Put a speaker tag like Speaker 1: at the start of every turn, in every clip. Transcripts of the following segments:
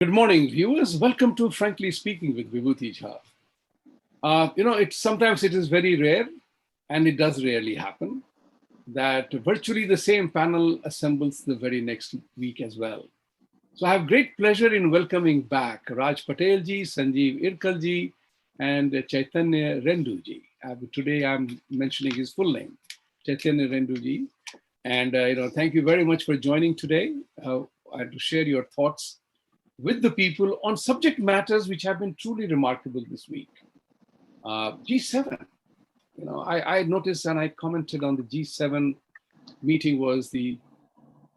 Speaker 1: Good morning, viewers. Welcome to Frankly Speaking with Vibhuti Jha. Sometimes it is very rare, and it does rarely happen, that virtually the same panel assembles the very next week as well. So I have great pleasure in welcoming back Raj Patel ji, Sanjeev Irkal ji, and Chaitanya Rendu ji. Today I'm mentioning his full name, Chaitanya Rendu ji. And thank you very much for joining today. I had to share your thoughts with the people on subject matters which have been truly remarkable this week. G7, I noticed and I commented on the G7 meeting was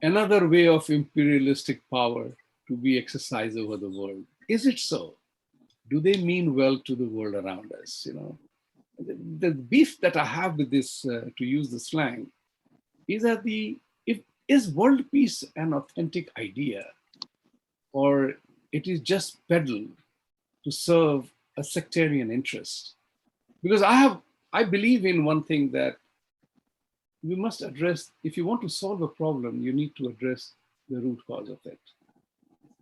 Speaker 1: another way of imperialistic power to be exercised over the world. Is it so? Do they mean well to the world around us? The beef that I have with this, to use the slang, is that is world peace an authentic idea, or it is just peddled to serve a sectarian interest? Because I believe in one thing, that we must address, if you want to solve a problem, you need to address the root cause of it.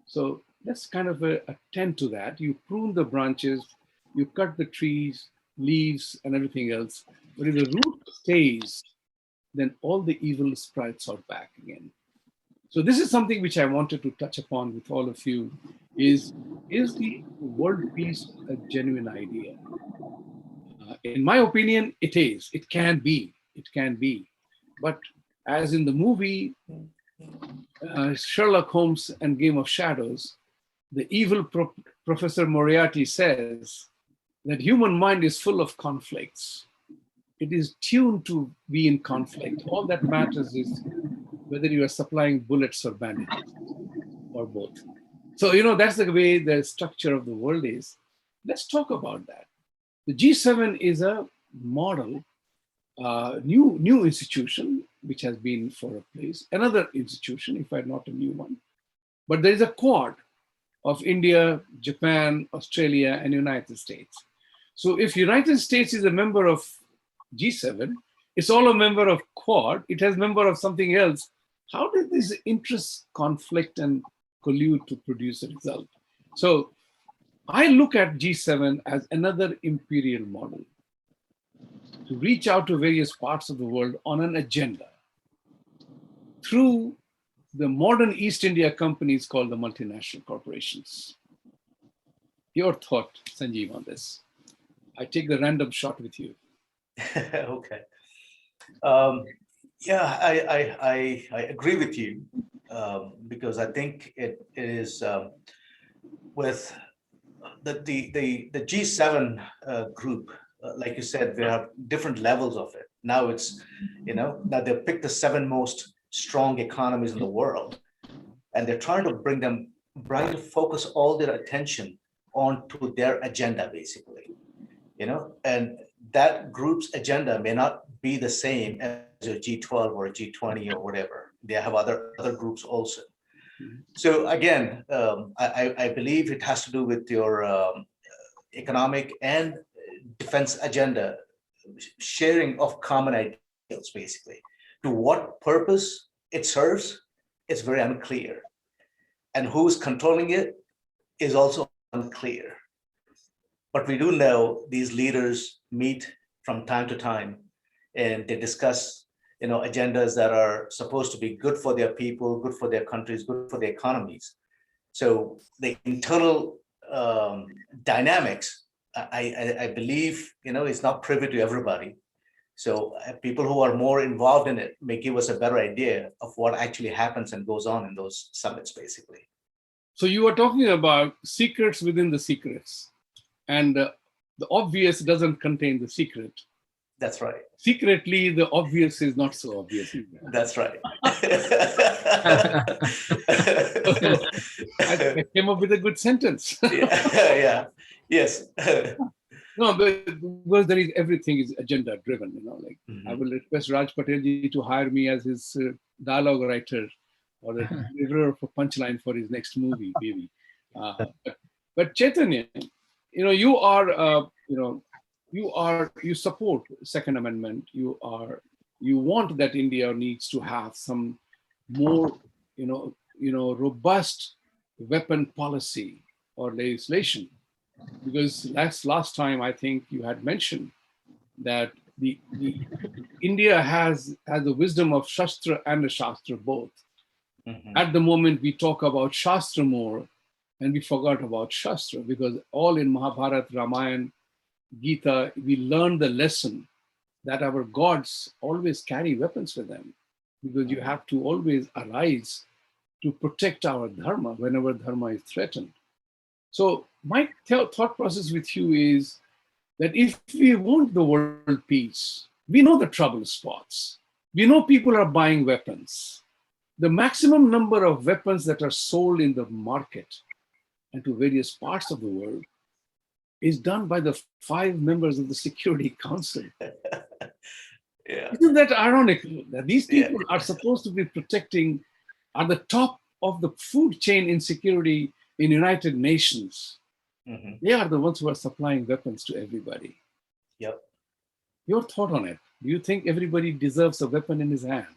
Speaker 1: So let's kind of attend to that. You prune the branches, you cut the trees, leaves, and everything else. But if the root stays, then all the evil sprouts out back again. So this is something which I wanted to touch upon with all of you. Is the world peace a genuine idea? In my opinion, it is. It can be. It can be. But as in the movie Sherlock Holmes and Game of Shadows, the evil Professor Moriarty says that human mind is full of conflicts. It is tuned to be in conflict. All that matters is whether you are supplying bullets or bandages, or both. So, that's the way the structure of the world is. Let's talk about that. The G7 is a model, new institution, which has been for a place, another institution, if not a new one. But there is a quad of India, Japan, Australia, and United States. So if United States is a member of G7, it's all a member of Quad, it has member of something else. How did these interests conflict and collude to produce a result? So I look at G7 as another imperial model to reach out to various parts of the world on an agenda through the modern East India companies called the multinational corporations. Your thought, Sanjeev, on this? I take the random shot with you.
Speaker 2: Okay. Yeah, I agree with you, because I think it is with the G7 group, like you said, there are different levels of it. Now now they picked the 7 most strong economies in the world, and they're trying to focus all their attention onto their agenda, basically, and that group's agenda may not be the same as a G12 or a G20 or whatever. They have other groups also. So again, I believe it has to do with your economic and defense agenda, sharing of common ideals, basically. To what purpose it serves, it's very unclear. And who's controlling it is also unclear. But we do know these leaders meet from time to time, and they discuss, agendas that are supposed to be good for their people, good for their countries, good for their economies. So the internal dynamics, I believe, is not privy to everybody. So people who are more involved in it may give us a better idea of what actually happens and goes on in those summits, basically.
Speaker 1: So you are talking about secrets within the secrets, and the obvious doesn't contain the secret.
Speaker 2: That's right.
Speaker 1: Secretly, the obvious is not so obvious either.
Speaker 2: That's right.
Speaker 1: I came up with a good sentence.
Speaker 2: Yeah. Yes.
Speaker 1: No, because everything is agenda driven. I will request Raj Patel ji to hire me as his dialogue writer or the deliverer of a punchline for his next movie, maybe. But Chaitanya, you are, you support Second Amendment. You want that India needs to have some more, robust weapon policy or legislation. Because last time I think you had mentioned that the India has the wisdom of Shastra and the Shastra both.
Speaker 2: Mhm.
Speaker 1: At the moment, we talk about Shastra more and we forgot about Shastra because all in Mahabharata, Ramayana, Gita, we learn the lesson that our gods always carry weapons with them because you
Speaker 2: Mhm.
Speaker 1: have to always arise to protect our dharma whenever dharma is threatened. So, my thought process with you is that if we want the world peace, we know the trouble spots. We know people are buying weapons. The maximum number of weapons that are sold in the market and to various parts of the world is done by the five members of the Security Council.
Speaker 2: Yeah.
Speaker 1: Isn't that ironic that these
Speaker 2: Yeah.
Speaker 1: people are supposed to be protecting at the top of the food chain in security in United Nations?
Speaker 2: Mhm.
Speaker 1: They are the ones who are supplying weapons to everybody.
Speaker 2: Yep.
Speaker 1: Your thought on it? Do you think everybody deserves a weapon in his hand?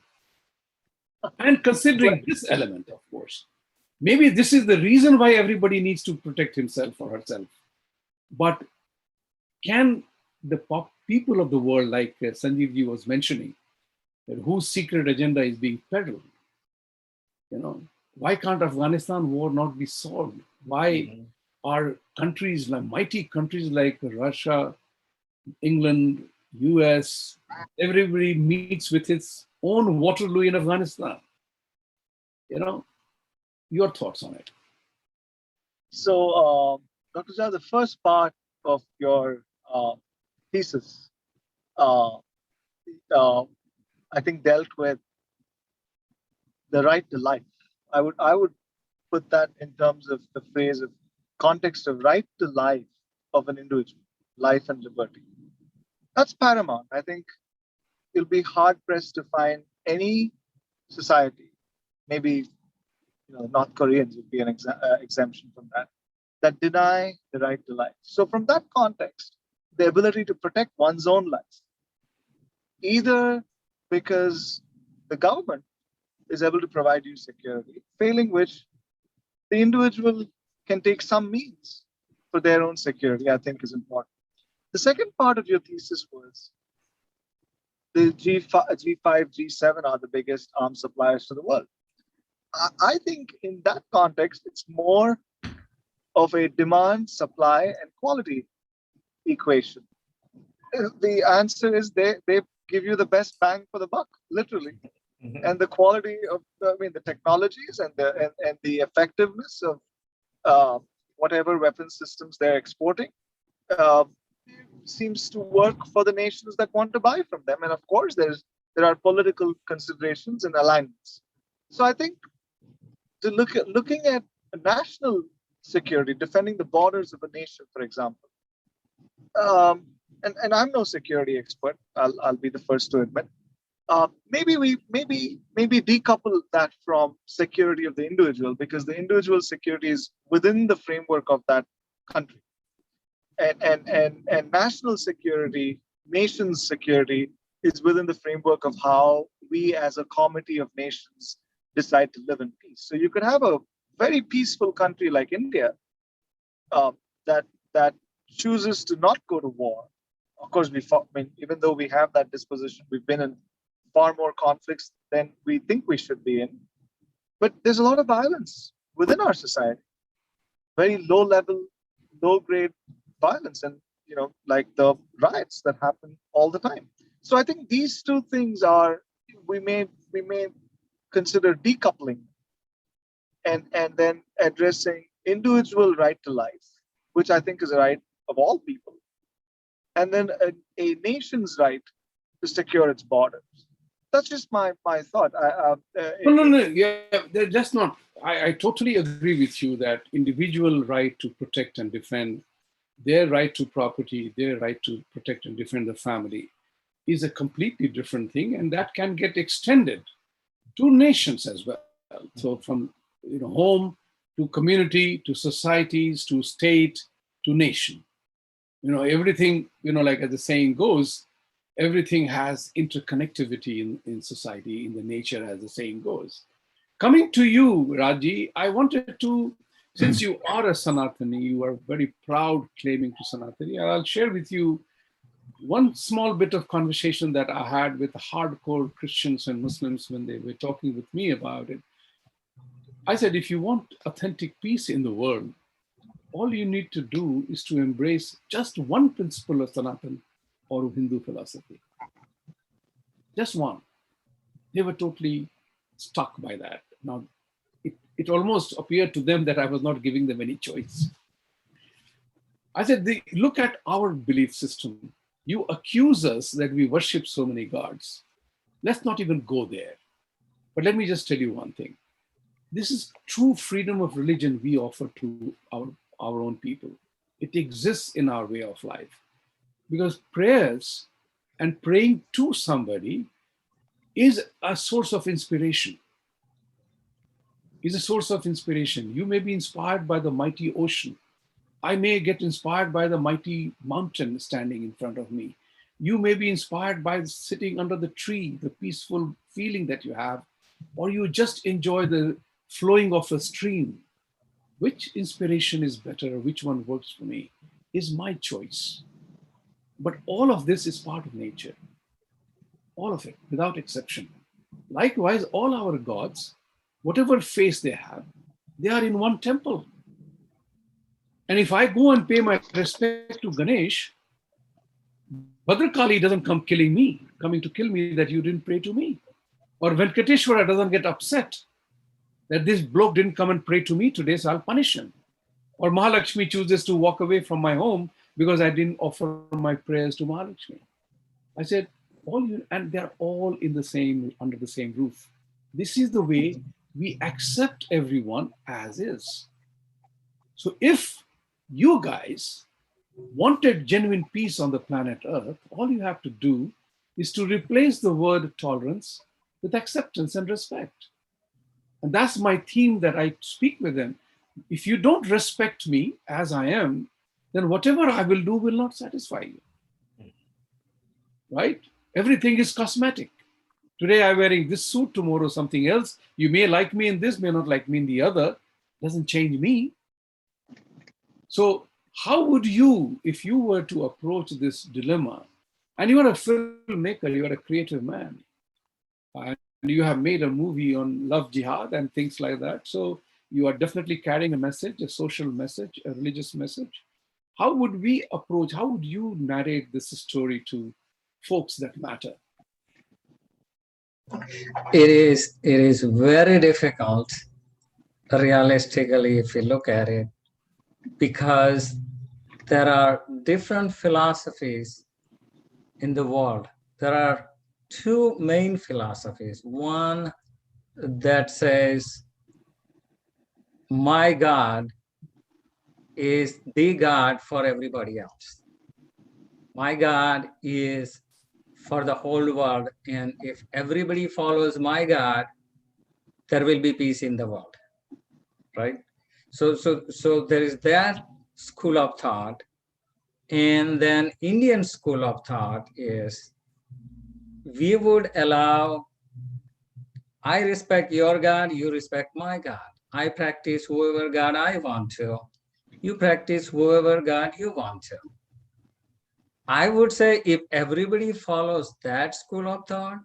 Speaker 1: And
Speaker 3: Well,
Speaker 1: considering this element, of course, maybe this is the reason why everybody needs to protect himself or herself. But can the people of the world, like Sanjeev ji was mentioning, that whose secret agenda is being peddled, you know, why can't Afghanistan war not be solved? Why
Speaker 2: Mhm.
Speaker 1: are countries like mighty countries like Russia, England, US, everybody meets with its own Waterloo in Afghanistan? You know, your thoughts on it.
Speaker 3: so, Dr. Jha, the first part of your thesis, uh, uh, I think, dealt with the right to life. I would put that in terms of the phrase of context of right to life of an individual, life and liberty. That's paramount. I think you'll be hard pressed to find any society, maybe North Koreans would be an exemption from that, that deny the right to life. So, from that context, the ability to protect one's own life, either because the government is able to provide you security, failing which the individual can take some means for their own security, I think is important. The second part of your thesis was the G5, G7 are the biggest arms suppliers to the world. I think in that context, it's more of a demand, supply, and quality equation. The answer is they give you the best bang for the buck, literally.
Speaker 2: Mhm.
Speaker 3: And the quality of, I mean, the technologies and the effectiveness of uh, whatever weapon systems they're exporting uh, seems to work for the nations that want to buy from them. And of course, there are political considerations and alignments. So I think looking at national security, defending the borders of a nation, for example. Um, and I'm no security expert. I'll be the first to admit. Maybe decouple that from security of the individual because the individual security is within the framework of that country, and national security, nations security is within the framework of how we as a comity of nations decide to live in peace. So you could have a very peaceful country like India uh, that chooses to not go to war. Of course, I mean, even though we have that disposition, we've been in far more conflicts than we think we should be in. But there's a lot of violence within our society, very low level, low grade violence, and like the riots that happen all the time. So I think these two things are we may consider decoupling and then addressing individual right to life, which I think is a right of all people, and then a nation's right to secure its borders. That's just my thought.
Speaker 1: No, no, no. Yeah, that's not. I totally agree with you that individual right to protect and defend their right to property, their right to protect and defend the family is a completely different thing, and that can get extended to nations as well. So from home to community to societies to state to nation. Everything, like as the saying goes, everything has interconnectivity in society, in the nature, as the saying goes. Coming to you, Raji, I wanted to Since you are a Sanatani, you are very proud claiming to Sanatani. I'll share with you one small bit of conversation that I had with hardcore Christians and Muslims when they were talking with me about it. I said, if you want authentic peace in the world, all you need to do is to embrace just one principle of Sanatan or Hindu philosophy. Just one. They were totally stuck by that. Now, it almost appeared to them that I was not giving them any choice. I said, look at our belief system. You accuse us that we worship so many gods. Let's not even go there. But let me just tell you one thing. This is true freedom of religion we offer to our own people. It exists in our way of life. Because prayers and praying to somebody is a source of inspiration. Is a source of inspiration. You may be inspired by the mighty ocean. I may get inspired by the mighty mountain standing in front of me. You may be inspired by sitting under the tree, the peaceful feeling that you have, or you just enjoy the flowing of a stream. Which inspiration is better, which one works for me, is my choice. But all of this is part of nature. All of it, without exception. Likewise, all our gods, whatever face they have, they are in one temple. And if I go and pay my respect to Ganesh, Bhadrakali doesn't come coming to kill me that you didn't pray to me. Or Venkateshwara doesn't get upset that this bloke didn't come and pray to me today, so I'll punish him. Or Mahalakshmi chooses to walk away from my home because I didn't offer my prayers to Mahalakshmi. I said, and they're all under the same roof. This is the way we accept everyone as is. So if you guys wanted genuine peace on the planet Earth, all you have to do is to replace the word tolerance with acceptance and respect. And that's my theme that I speak with them. If you don't respect me as I am, then whatever I will do will not satisfy you. Right? Everything is cosmetic. Today I'm wearing this suit, tomorrow something else. You may like me in this, may not like me in the other. Doesn't change me. So how would you, if you were to approach this dilemma, and you are a filmmaker, you are a creative man, and you have made a movie on love jihad and things like that. So you are definitely carrying a message, a social message, a religious message. How would you narrate this story to folks that matter?
Speaker 4: It is very difficult, realistically, if you look at it, because there are different philosophies in the world. There are two main philosophies. One that says, my God is the God for everybody else. My God is for the whole world. And if everybody follows my God, there will be peace in the world, right? So there is that school of thought. And then Indian school of thought is, we would allow, I respect your God, you respect my God. I practice whoever God I want to. You practice whoever God you want to. I would say if everybody follows that school of thought,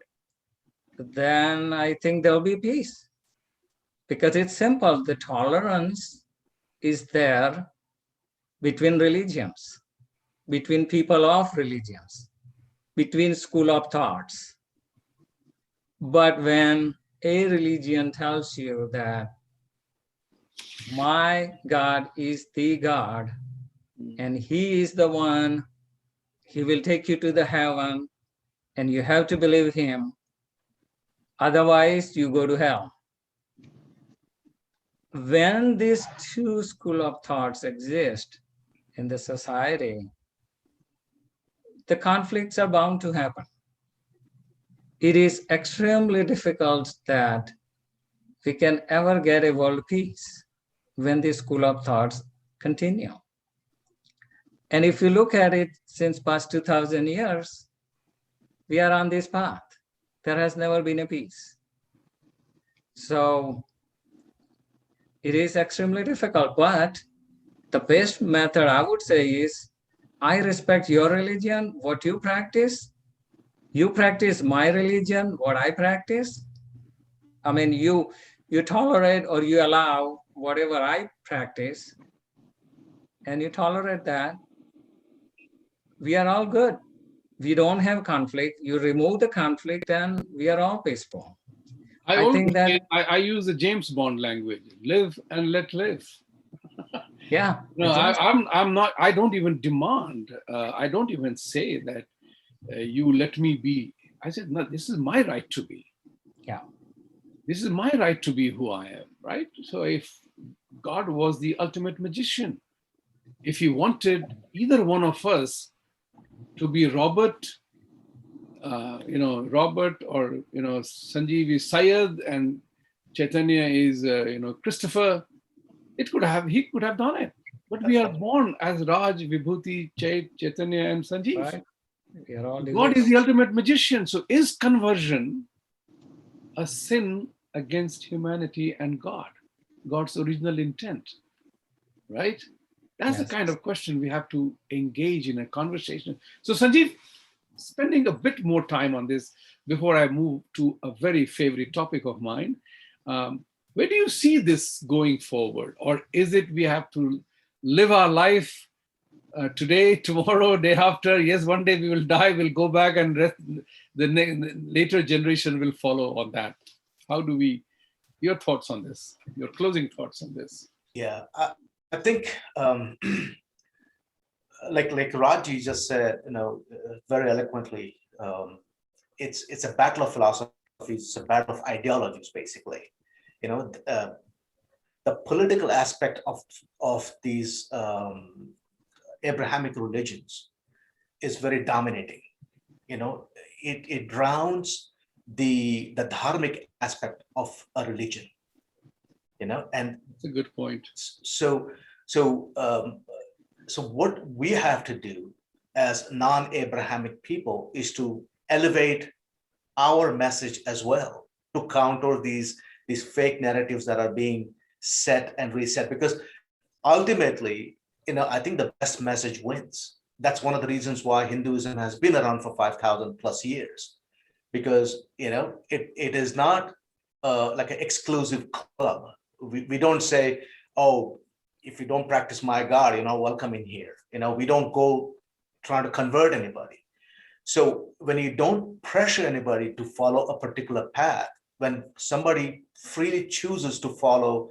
Speaker 4: then I think there'll be peace. Because it's simple, the tolerance is there between religions, between people of religions, between school of thoughts. But when a religion tells you that my God is the God, and he is the one, he will take you to the heaven, and you have to believe him, otherwise you go to hell. When these two school of thoughts exist in the society, the conflicts are bound to happen. It is extremely difficult that we can ever get a world peace when these school of thoughts continue. And if you look at it since past 2000 years, we are on this path. There has never been a peace. So It is extremely difficult, but the best method I would say is I respect your religion, what you practice. You practice my religion, what I practice. I mean, you tolerate or you allow whatever I practice, and you tolerate that. We are all good. We don't have conflict. You remove the conflict, and we are all peaceful.
Speaker 1: I
Speaker 4: I
Speaker 1: always
Speaker 4: think that,
Speaker 1: I use the James Bond language: live and let live.
Speaker 4: yeah,
Speaker 1: No, I'm not. I don't even demand. I don't even say that you let me be. I said, no. This is my right to be.
Speaker 4: yeah,
Speaker 1: This is my right to be who I am. Right. So if God was the ultimate magician, if He wanted either one of us to be Robert, Robert, or Sanjeev is Syed and Chaitanya is Christopher, he could have done it. But we
Speaker 2: That's
Speaker 1: are
Speaker 2: right.
Speaker 1: born as Raj, Vibhuti, Chaitanya, and Sanjeev.
Speaker 4: right. We are all
Speaker 1: God is
Speaker 4: devotees.
Speaker 1: the ultimate magician. So is conversion a sin against humanity and God, God's original intent? Right? That's the
Speaker 4: Yes.
Speaker 1: kind of question we have to engage in a conversation. So, Sanjeev, spending a bit more time on this before I move to a very favorite topic of mine. Where do you see this going forward? Or is it we have to live our life today, tomorrow, day after? Yes, one day we will die, we'll go back, and the later generation will follow on that. How do we, your thoughts on this, your closing thoughts on this?
Speaker 2: Yeah, I think like Raji just said, very eloquently, it's a battle of philosophies, it's a battle of ideologies, basically. You know, the political aspect of these Abrahamic religions is very dominating. It drowns the dharmic aspect of a religion. And
Speaker 1: That's a good point.
Speaker 2: so so so what we have to do as non-Abrahamic people is to elevate our message as well, to counter these fake narratives that are being set and reset, because ultimately, I think the best message wins. That's one of the reasons why Hinduism has been around for 5,000 plus years, because it is not like an exclusive club. We don't say, oh, if you don't practice my God, you're not welcome in here. We don't go trying to convert anybody. So when you don't pressure anybody to follow a particular path, when somebody freely chooses to follow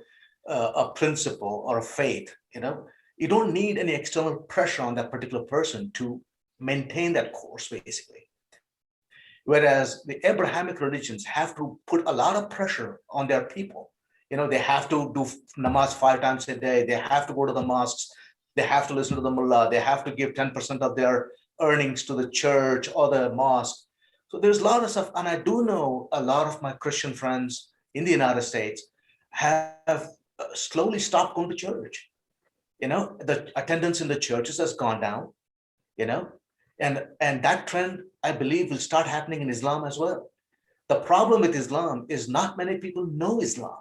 Speaker 2: a principle or a faith, you don't need any external pressure on that particular person to maintain that course, basically. Whereas the Abrahamic religions have to put a lot of pressure on their people. They have to do namaz 5 times a day. They have to go to the mosques. They have to listen to the mullah. They have to give 10% of their earnings to the church or the mosque. So there's a lot of stuff. And I do know a lot of my Christian friends in the United States have slowly stopped going to church. The attendance in the churches has gone down, you know, and that trend, I believe, will start happening in Islam as well. The problem with Islam is not many people know Islam.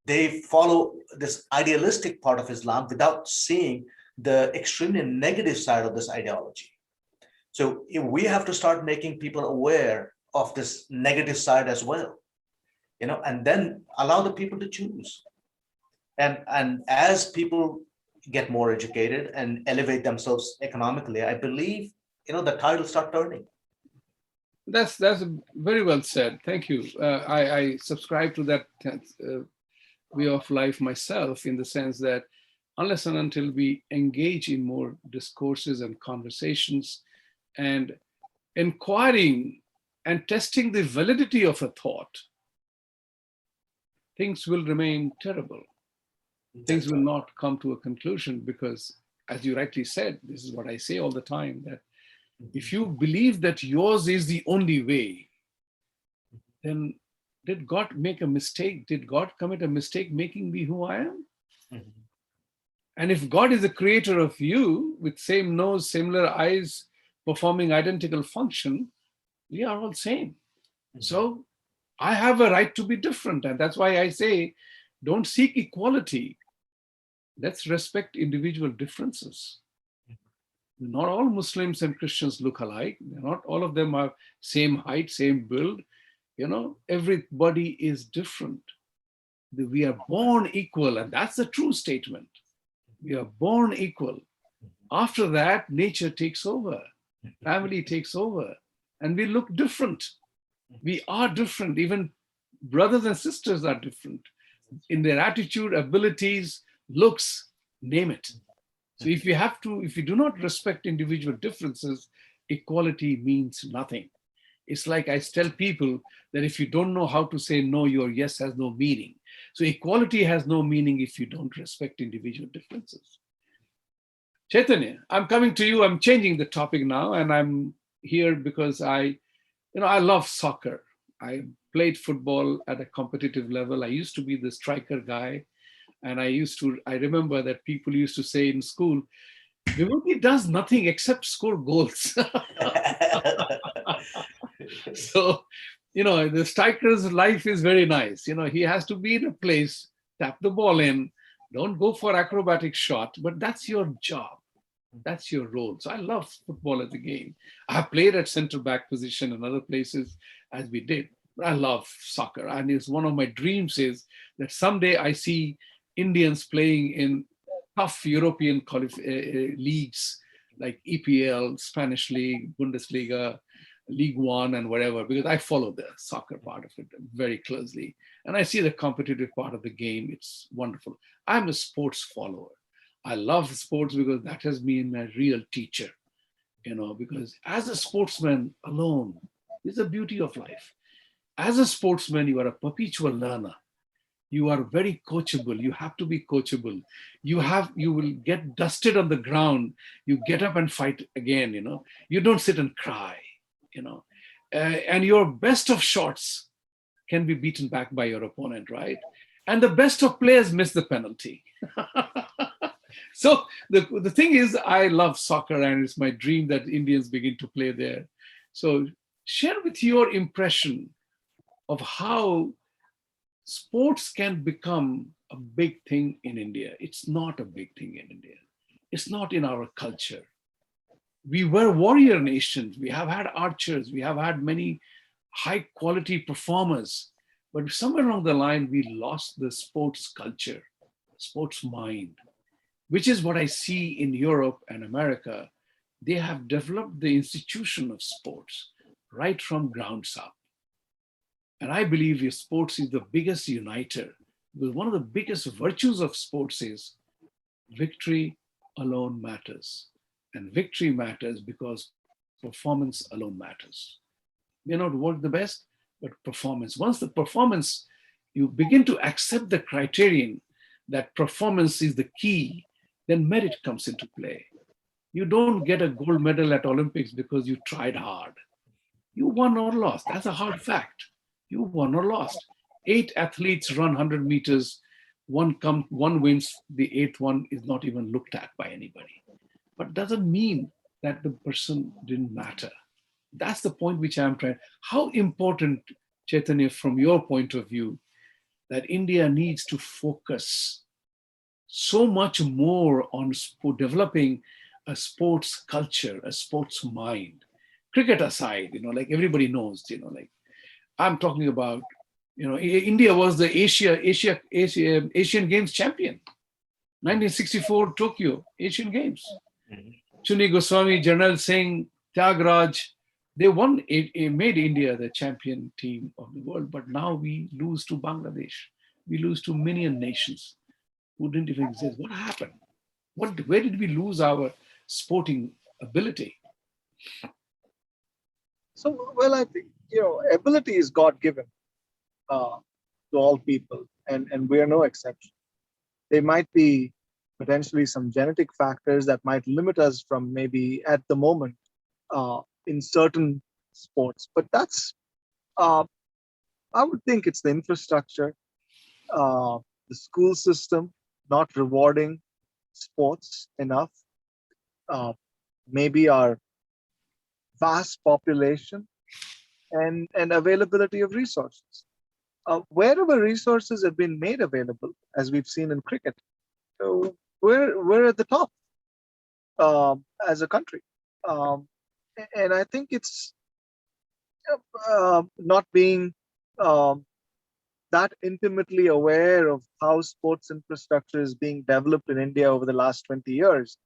Speaker 2: They follow this idealistic part of Islam without seeing the extremely negative side of this ideology. So if we have to start making people aware of this negative side as well, and then allow the people to choose. And as people get more educated and elevate themselves economically, I believe, the tide will start turning.
Speaker 1: That's very well said. Thank you. I subscribe to that way of life myself, in the sense that unless and until we engage in more discourses and conversations and inquiring and testing the validity of a thought, things will remain terrible. Things will not come to a conclusion, because, as you rightly said, this is what I say all the time, that if you believe that yours is the only way, then did God make a mistake? Did God commit a mistake making me who I am?
Speaker 2: Mm-hmm.
Speaker 1: And if God is the creator of you, with same nose, similar eyes, performing identical function, we are all same.
Speaker 2: Mm-hmm.
Speaker 1: So I have a right to be different. And that's why I say Don't seek equality. Let's respect individual differences. Not all Muslims and Christians look alike. Not all of them are same height, same build. Everybody is different. We are born equal, and that's the true statement. We are born equal. After that, nature takes over, family takes over, and we look different. We are different. Even brothers and sisters are different in their attitude, abilities, looks, name it. So if you do not respect individual differences, equality means nothing. It's like I tell people that if you don't know how to say no, your yes has no meaning. So equality has no meaning if you don't respect individual differences. Chaitanya, I'm coming to you. I'm changing the topic now, and I'm here because I love soccer. I played football at a competitive level. I used to be the striker guy. And I remember that people used to say in school, Vibhuti does nothing except score goals. So, the striker's life is very nice. He has to be in a place, tap the ball in, don't go for acrobatic shot, but that's your job. That's your role. So I love football as a game. I have played at center back position and other places as we did. But I love soccer. And it's one of my dreams is that someday I see Indians playing in tough European leagues like EPL, Spanish League, Bundesliga, League One, and whatever, because I follow the soccer part of it very closely. And I see the competitive part of the game. It's wonderful. I'm a sports follower. I love sports because that has been my real teacher, because as a sportsman alone is the beauty of life. As a sportsman, you are a perpetual learner. You are very coachable. You have to be coachable. You will get dusted on the ground. You get up and fight again, You don't sit and cry, and your best of shots can be beaten back by your opponent, right? And the best of players miss the penalty. So the thing is, I love soccer, and it's my dream that Indians begin to play there. So share with your impression of how sports can become a big thing in India. It's not a big thing in India. It's not in our culture. We were warrior nations. We have had archers. We have had many high quality performers. But somewhere along the line, we lost the sports culture, sports mind, which is what I see in Europe and America. They have developed the institution of sports right from grounds up. And I believe sports is the biggest uniter. Because one of the biggest virtues of sports is victory alone matters. And victory matters because performance alone matters. May not work the best, but performance. Once the performance, you begin to accept the criterion that performance is the key, then merit comes into play. You don't get a gold medal at Olympics because you tried hard. You won or lost. That's a hard fact. You won or lost. 8 athletes run 100 meters. One wins. The 8th one is not even looked at by anybody. But doesn't mean that the person didn't matter. That's the point which I'm trying. How important, Chaitanya, from your point of view, that India needs to focus so much more on developing a sports culture, a sports mind. Cricket aside, like everybody knows, like I'm talking about, India was the Asian Games champion. 1964 Tokyo Asian Games. Chuni Goswami, General Singh, Tyagaraja, they won. It made India the champion team of the world. But now we lose to Bangladesh. We lose to minion nations who didn't even exist. What happened? Where did we lose our sporting ability?
Speaker 3: So, well, I think, ability is God given to all people, and we are no exception. There might be potentially some genetic factors that might limit us from maybe at the moment in certain sports, but that's, I would think it's the infrastructure, the school system not rewarding sports enough, maybe our vast population and availability of resources. wherever resources have been made available, as we've seen in cricket, uh, we're at the top as a country. Um, and I think it's not being um, that intimately aware of how sports infrastructure is being developed in India over the last 20 years.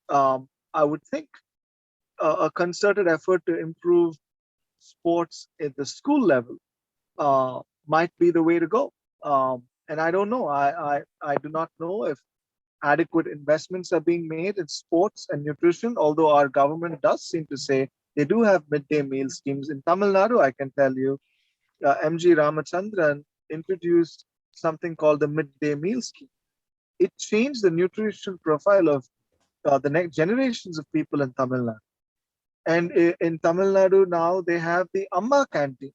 Speaker 3: I would think a concerted effort to improve sports at the school level might be the way to go. And I don't know. I do not know if adequate investments are being made in sports and nutrition, although our government does seem to say they do have midday meal schemes. In Tamil Nadu, I can tell you, MG Ramachandran introduced something called the midday meal scheme. It changed the nutrition profile of the next generations of people in Tamil Nadu. And in Tamil Nadu now, they have the Amma canteen.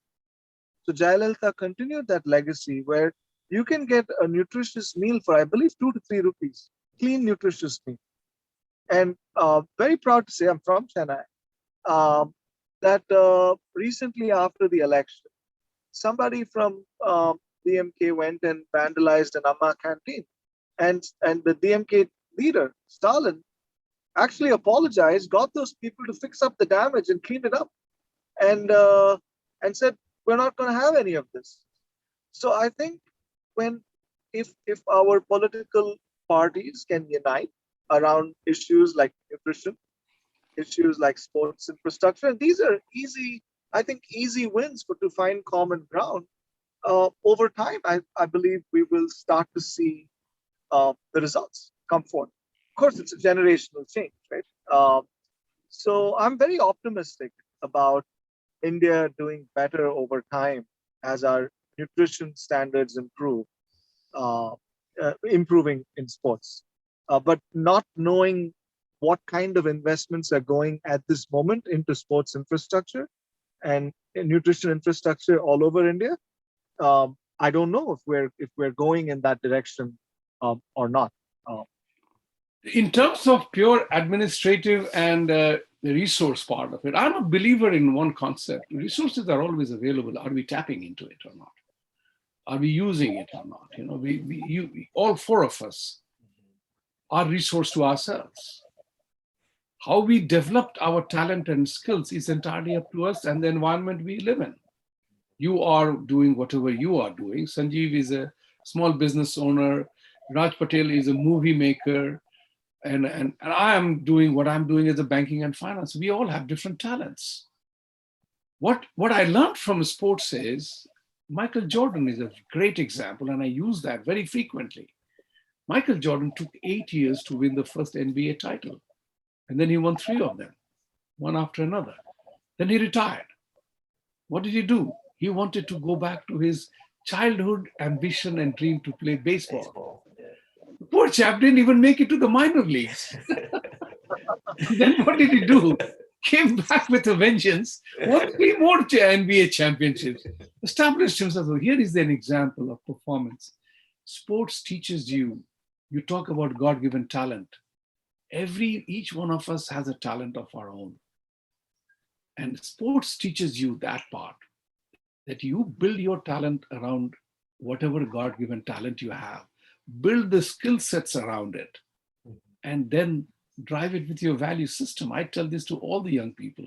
Speaker 3: So Jayalalitha continued that legacy where you can get a nutritious meal for, I believe, 2 to 3 rupees, clean, nutritious meal. And very proud to say, I'm from Chennai, um, that recently after the election, somebody from DMK went and vandalized an Amma canteen. And the DMK leader, Stalin, actually apologized, got those people to fix up the damage and clean it up, and said, we're not going to have any of this. So I think when if our political parties can unite around issues like nutrition, issues like sports infrastructure, and these are easy, I think, easy wins for to find common ground. Over time, I believe we will start to see the results come forth. Of course, it's a generational change, right? So I'm very optimistic about India doing better over time as our nutrition standards improve, uh, improving in sports. But not knowing what kind of investments are going at this moment into sports infrastructure and nutrition infrastructure all over India, I don't know if we're going in that direction or not. Uh,
Speaker 1: In terms of pure administrative and the resource part of it, I'm a believer in one concept. Resources are always available. Are we tapping into it or not? Are we using it or not? You know, all four of us are resource to ourselves. How we developed our talent and skills is entirely up to us and the environment we live in. You are doing whatever you are doing. Sanjeev is a small business owner. Raj Patel is a movie maker. And I am doing what I'm doing as a banking and finance. We all have different talents. What I learned from sports is Michael Jordan is a great example, and I use that very frequently. Michael Jordan took 8 years to win the first NBA title, and then he won three of them, one after another. Then he retired. What did he do? He wanted to go back to his childhood ambition and dream to play baseball.
Speaker 2: Baseball. Yeah.
Speaker 1: The poor chap didn't even make it to the minor leagues. Then what did he do? Came back with a vengeance, won three more NBA championships, established himself. So here is an example of performance. Sports teaches you, you talk about God-given talent. Each one of us has a talent of our own. And sports teaches you that part, that you build your talent around whatever God-given talent you have. Build the skill sets around it, and then drive it with your value system. I tell this to all the young people.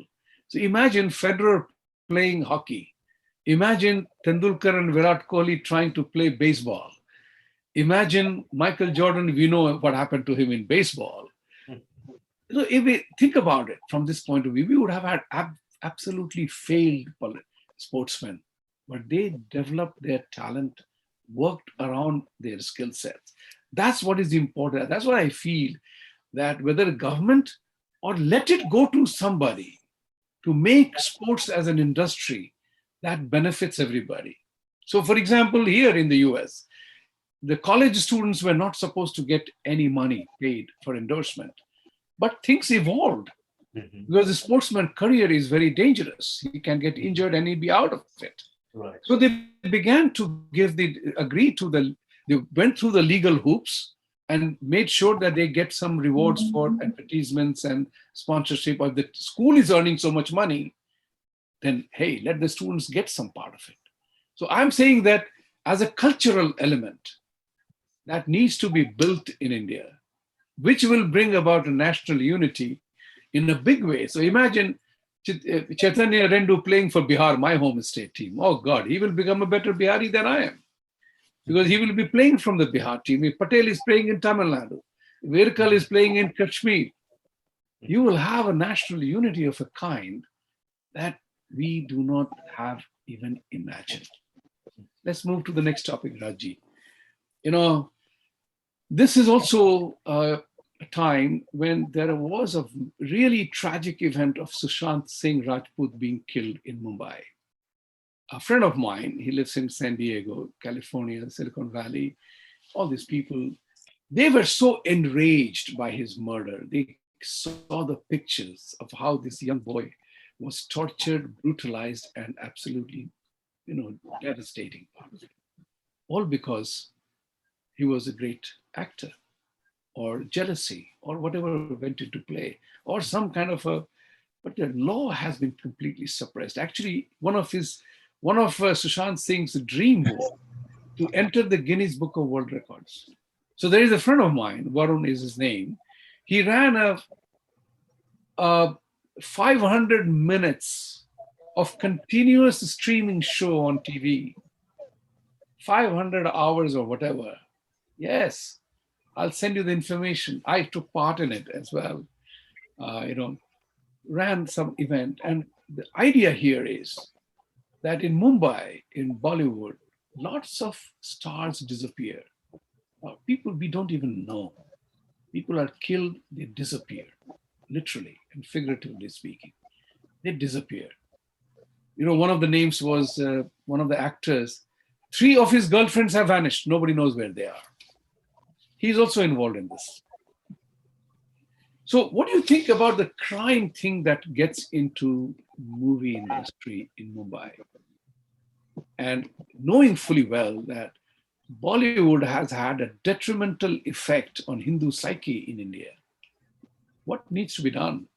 Speaker 1: So imagine Federer playing hockey. Imagine Tendulkar and Virat Kohli trying to play baseball. Imagine Michael Jordan, we know what happened to him in baseball. So if we think about it from this point of view, we would have had absolutely failed sportsmen, but they developed their talent, worked around their skill sets. That's what is important. That's what I feel, that whether government or let it go to somebody to make sports as an industry that benefits everybody. So for example, here in the US, the college students were not supposed to get any money paid for endorsement, but things evolved because the sportsman career is very dangerous. He can get injured and he'll be out of it.
Speaker 2: Right.
Speaker 1: So they began to they went through the legal hoops and made sure that they get some rewards for advertisements and sponsorship. If the school is earning so much money, then hey, let the students get some part of it. So I'm saying that as a cultural element that needs to be built in India, which will bring about a national unity in a big way. So imagine Chaitanya Rendu playing for Bihar, my home state team. Oh God, he will become a better Bihari than I am, because he will be playing from the Bihar team. If Patel is playing in Tamil Nadu, if Irkal is playing in Kashmir, you will have a national unity of a kind that we do not have even imagined. Let's move to the next topic, Raji. You know, this is also a time when there was a really tragic event of Sushant Singh Rajput being killed in Mumbai. A friend of mine, he lives in San Diego, California, Silicon Valley, all these people, they were so enraged by his murder. They saw the pictures of how this young boy was tortured, brutalized, and absolutely, devastating. All because he was a great actor, or jealousy, or whatever went into play, or some kind of a, but the law has been completely suppressed. Actually, one of Sushant Singh's dream was to enter the Guinness Book of World Records. So there is a friend of mine, Varun is his name. He ran a 500 minutes of continuous streaming show on TV, 500 hours or whatever. Yes, I'll send you the information. I took part in it as well. Ran some event. And the idea here is that in Mumbai, in Bollywood, lots of stars disappear. People we don't even know. People are killed, they disappear, literally and figuratively speaking. They disappear. One of the names was one of the actors. 3 of his girlfriends have vanished. Nobody knows where they are. He's also involved in this. So what do you think about the crime thing that gets into movie industry in Mumbai? And knowing fully well that Bollywood has had a detrimental effect on Hindu psyche in India. What needs to be done?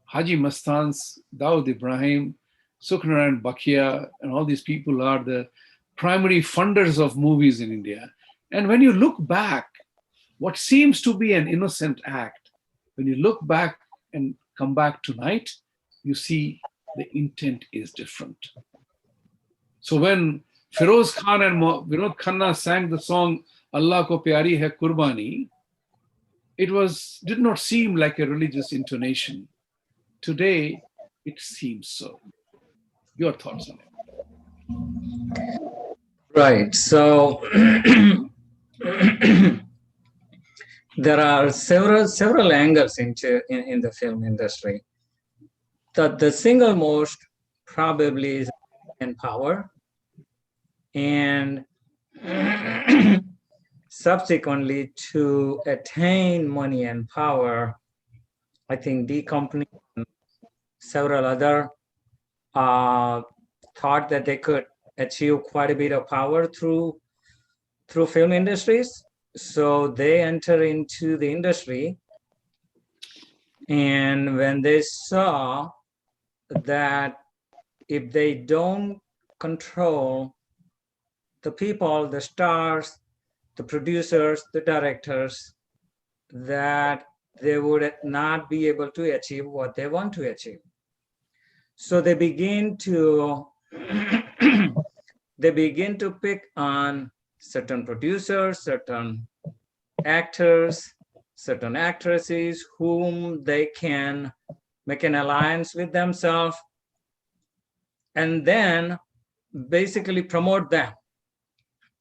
Speaker 1: Haji Mastan's, Dawood Ibrahim, Sukhnarayan Bakhia, and all these people are the primary funders of movies in India. And when you look back, what seems to be an innocent act, when you look back and come back tonight, you see the intent is different. So when Feroz Khan and Vinod Khanna sang the song Allah Ko Pyari Hai Kurbani, it did not seem like a religious intonation. Today, it seems so. Your thoughts on it?
Speaker 4: Right. So there are several angles in the film industry. The single most probably is in power, and subsequently to attain money and power, I think the company and several other thought that they could achieve quite a bit of power through film industries. So they enter into the industry, and when they saw that if they don't control the people, the stars, the producers, the directors, that they would not be able to achieve what they want to achieve. So they begin to pick on certain producers, certain actors, certain actresses whom they can make an alliance with themselves, and then basically promote them.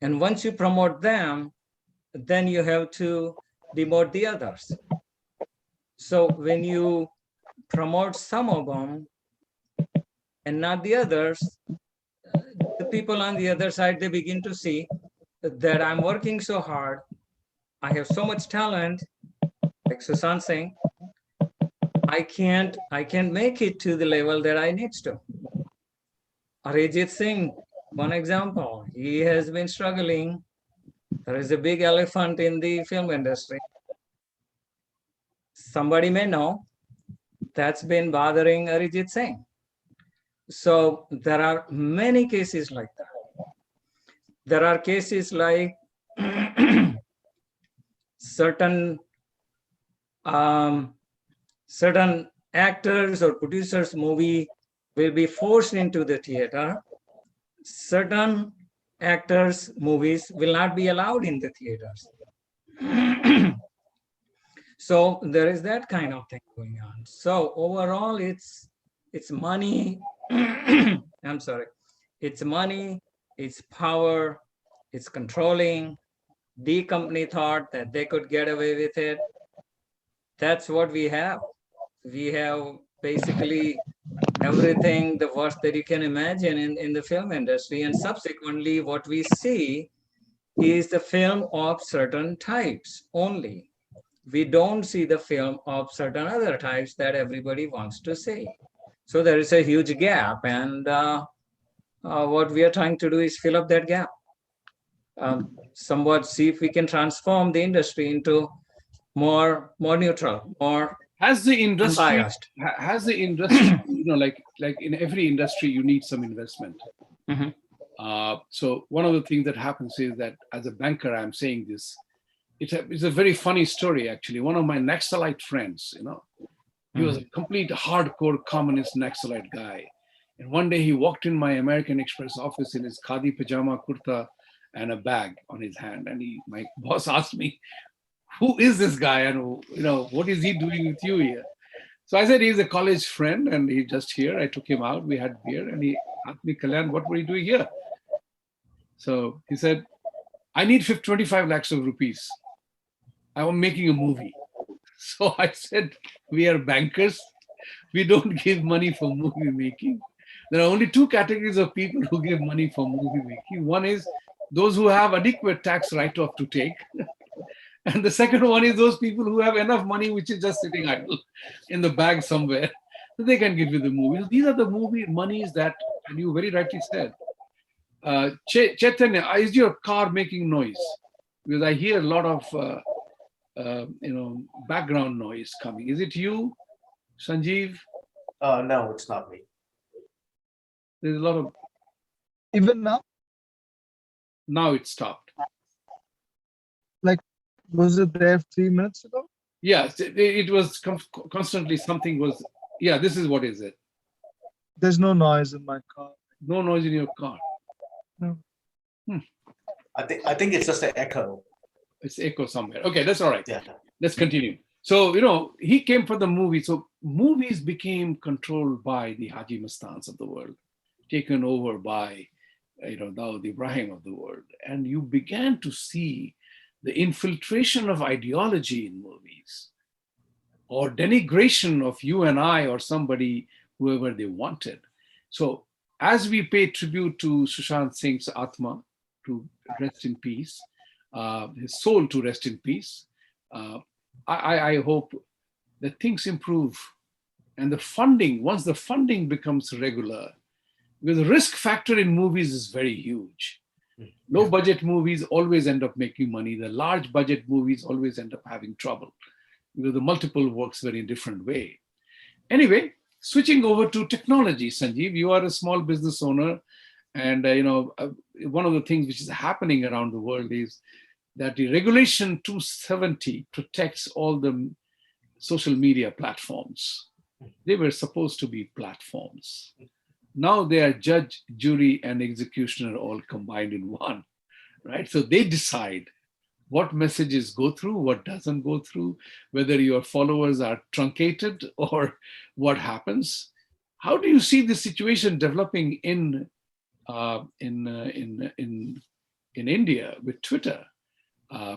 Speaker 4: And once you promote them, then you have to demote the others. So when you promote some of them and not the others, the people on the other side, they begin to see that I'm working so hard, I have so much talent, like Sushant Singh, I can't make it to the level that I need to. Arijit Singh, one example, he has been struggling. There is a big elephant in the film industry. Somebody may know that's been bothering Arijit Singh. So there are many cases like that. there are cases like certain certain actors or producers movie will be forced into the theater. Certain actors movies will not be allowed in the theaters. So there is that kind of thing going on. So overall, it's money. I'm sorry. It's money, it's power, it's controlling. The company thought that they could get away with it. That's what we have. We have basically everything, the worst that you can imagine in the film industry. And subsequently, what we see is the film of certain types only. We don't see the film of certain other types that everybody wants to see. So there is a huge gap, and what we are trying to do is fill up that gap. Somewhat see if we can transform the industry into more neutral, more
Speaker 1: Has the industry,
Speaker 4: unbiased.
Speaker 1: has the industry, like in every industry, you need some investment.
Speaker 4: Mhm.
Speaker 1: So one of the things that happens is that as a banker, I'm saying this, it's a very funny story, actually. One of my Naxalite friends, he was a complete hardcore communist Naxalite guy. And one day he walked in my American Express office in his khadi pajama kurta and a bag on his hand. And my boss asked me, who is this guy? And, what is he doing with you here? So I said, he's a college friend and he's just here. I took him out, we had beer, and he asked me, Kalyan, what were you doing here? So he said, I need 25 lakhs of rupees. I'm making a movie. So I said, we are bankers. We don't give money for movie making. There are only two categories of people who give money for movie making. One is those who have adequate tax write-off to take. And the second one is those people who have enough money which is just sitting idle in the bag somewhere. So they can give you the movie. These are the movie monies that, and you very rightly said, Chaitanya, is your car making noise? Because I hear a lot of background noise coming. Is it you, Sanjeev?
Speaker 2: No, it's not me.
Speaker 1: There's a lot of.
Speaker 3: Even now,
Speaker 1: Now it stopped.
Speaker 3: was it there 3 minutes ago?
Speaker 1: Yeah, it was constantly something was. Yeah, this is what is it.
Speaker 3: There's no noise in my car.
Speaker 1: No noise in your car.
Speaker 3: No.
Speaker 2: I think it's just an echo.
Speaker 1: It's echo somewhere. Okay, that's all right.
Speaker 2: Yeah.
Speaker 1: Let's continue. So, he came for the movie. So movies became controlled by the Haji Mastans of the world, taken over by, Dawood Ibrahim of the world. And you began to see the infiltration of ideology in movies, or denigration of you and I or somebody, whoever they wanted. So as we pay tribute to Sushant Singh's Atma, to rest in peace, his soul to rest in peace, I hope that things improve. And the funding, once the funding becomes regular, because the risk factor in movies is very huge. Low budget movies always end up making money. The large budget movies always end up having trouble because the multiple works very different way. Anyway, switching over to technology, Sanjeev, you are a small business owner. And, one of the things which is happening around the world is that the Regulation 270 protects all the social media platforms. They were supposed to be platforms. Now they are judge, jury, and executioner all combined in one, right? So they decide what messages go through, what doesn't go through, whether your followers are truncated or what happens. How do you see the situation developing in India with Twitter?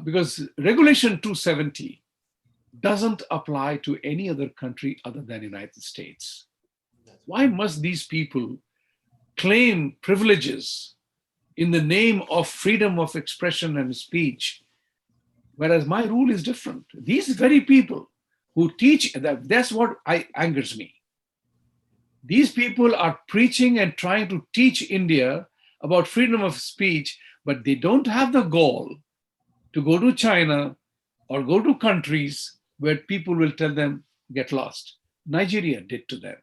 Speaker 1: Because Regulation 270 doesn't apply to any other country other than the United States. Why must these people claim privileges in the name of freedom of expression and speech, whereas my rule is different? These very people who teach, that's what angers me. These people are preaching and trying to teach India about freedom of speech, but they don't have the gall to go to China or go to countries where people will tell them, get lost. Nigeria did to them.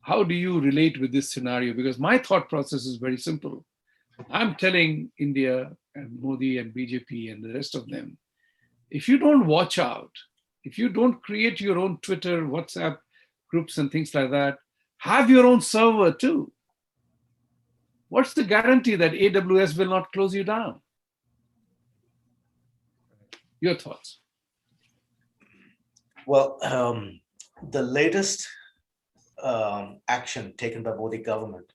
Speaker 1: How do you relate with this scenario? Because my thought process is very simple. I'm telling India and Modi and BJP and the rest of them, if you don't watch out, if you don't create your own Twitter, WhatsApp groups and things like that, have your own server too. What's the guarantee that AWS will not close you down? Your thoughts?
Speaker 2: Well, the latest action taken by Modi government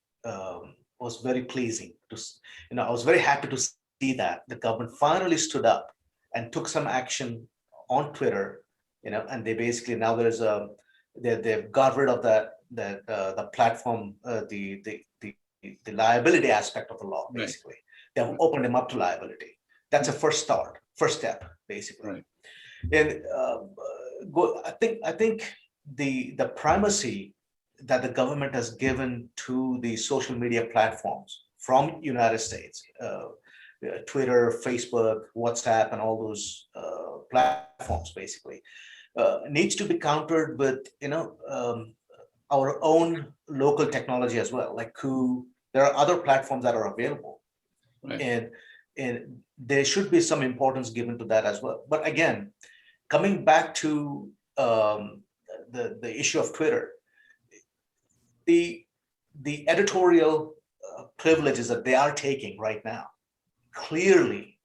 Speaker 2: was very pleasing. I was very happy to see that the government finally stood up and took some action on Twitter. And they basically now they've got rid of the platform, the liability aspect of the law.
Speaker 1: Right.
Speaker 2: Basically, they have opened them up to liability. That's a first step, basically.
Speaker 1: Right.
Speaker 2: And I think the primacy that the government has given to the social media platforms from United States, Twitter, Facebook, WhatsApp, and all those platforms basically needs to be countered with our own local technology as well. Like there are other platforms that are available,
Speaker 1: Right.
Speaker 2: and there should be some importance given to that as well. But again, coming back to the issue of Twitter, the editorial privileges that they are taking right now clearly,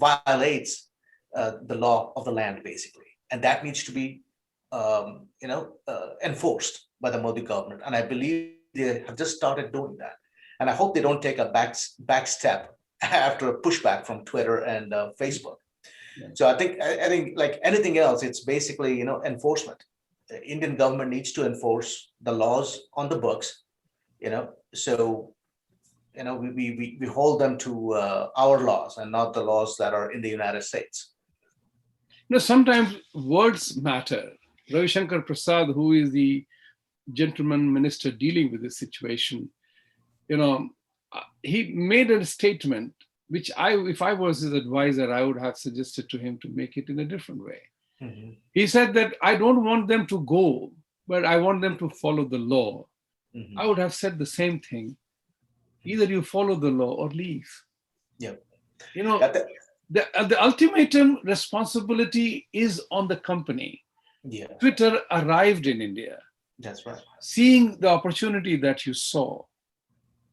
Speaker 2: violates the law of the land, basically, and that needs to be, enforced by the Modi government. And I believe they have just started doing that. And I hope they don't take a back step after a pushback from Twitter and Facebook.
Speaker 1: Yeah.
Speaker 2: So I think like anything else, it's basically enforcement. The Indian government needs to enforce the laws on the books, so we hold them to our laws and not the laws that are in the United States.
Speaker 1: Sometimes words matter. Ravi Shankar Prasad, who is the gentleman minister dealing with this situation, he made a statement which if I was his advisor, I would have suggested to him to make it in a different way.
Speaker 2: Mm-hmm.
Speaker 1: He said that I don't want them to go, but I want them to follow the law.
Speaker 2: Mm-hmm.
Speaker 1: I would have said the same thing. Either you follow the law or leave.
Speaker 2: Yep.
Speaker 1: The ultimatum responsibility is on the company.
Speaker 2: Yeah.
Speaker 1: Twitter arrived in India.
Speaker 2: That's right.
Speaker 1: Seeing the opportunity that you saw.